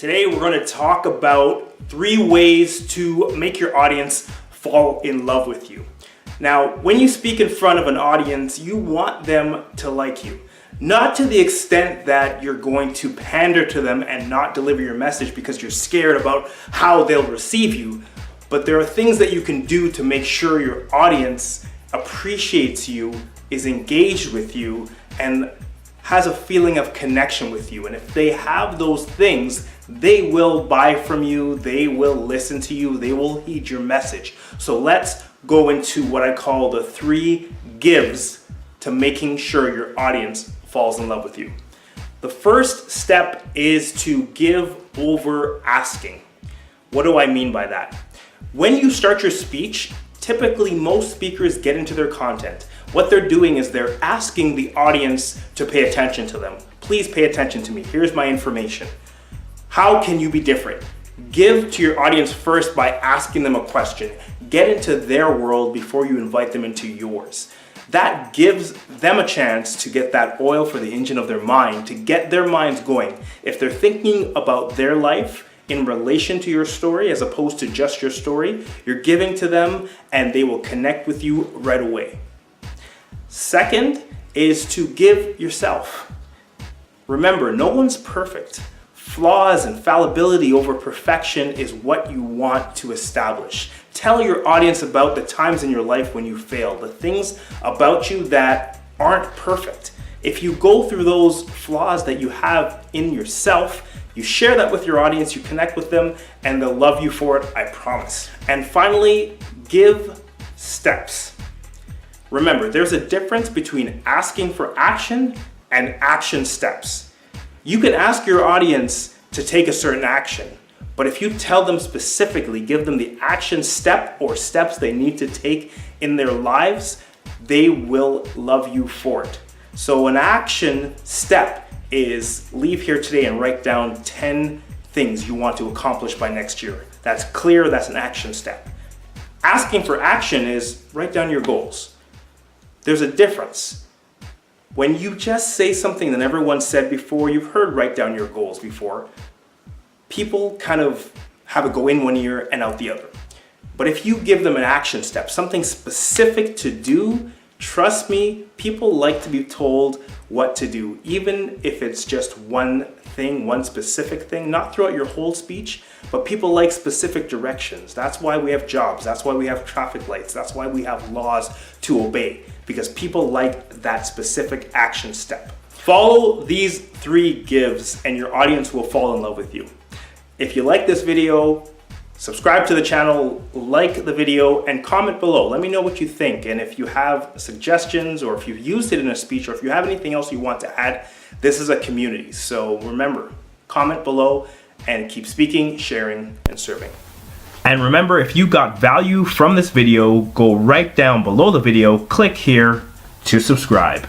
Today we're going to talk about 3 ways to make your audience fall in love with you. Now, when you speak in front of an audience, you want them to like you. Not to the extent that you're going to pander to them and not deliver your message because you're scared about how they'll receive you, but there are things that you can do to make sure your audience appreciates you, is engaged with you, and has a feeling of connection with you. And if they have those things, they will buy from you, they will listen to you, they will heed your message. So let's go into what I call the 3 gives to making sure your audience falls in love with you. The first step is to give over asking. What do I mean by that? When you start your speech, typically most speakers get into their content. What they're doing is they're asking the audience to pay attention to them. Please pay attention to me. Here's my information. How can you be different? Give to your audience first by asking them a question. Get into their world before you invite them into yours. That gives them a chance to get that oil for the engine of their mind, to get their minds going. If they're thinking about their life in relation to your story as opposed to just your story, you're giving to them and they will connect with you right away. Second is to give yourself. Remember, no one's perfect. Flaws and fallibility over perfection is what you want to establish. Tell your audience about the times in your life when you failed, the things about you that aren't perfect. If you go through those flaws that you have in yourself, you share that with your audience, you connect with them, and they'll love you for it, I promise. And finally, give steps. Remember, there's a difference between asking for action and action steps. You can ask your audience to take a certain action, but if you tell them specifically, give them the action step or steps they need to take in their lives, they will love you for it. So an action step is leave here today and write down 10 things you want to accomplish by next year. That's clear, that's an action step. Asking for action is write down your goals. There's a difference. When you just say something that everyone said before, you've heard write down your goals before, people kind of have it go in one ear and out the other. But if you give them an action step, something specific to do, trust me, people like to be told what to do, even if it's just one thing, one specific thing, not throughout your whole speech, but people like specific directions. That's why we have jobs. That's why we have traffic lights. That's why we have laws to obey, because people like that specific action step. Follow these 3 gives and your audience will fall in love with you. If you like this video, subscribe to the channel, like the video, and comment below. Let me know what you think. And if you have suggestions or if you've used it in a speech or if you have anything else you want to add, this is a community. So remember, comment below and keep speaking, sharing, and serving. And remember, if you got value from this video, go right down below the video, click here to subscribe.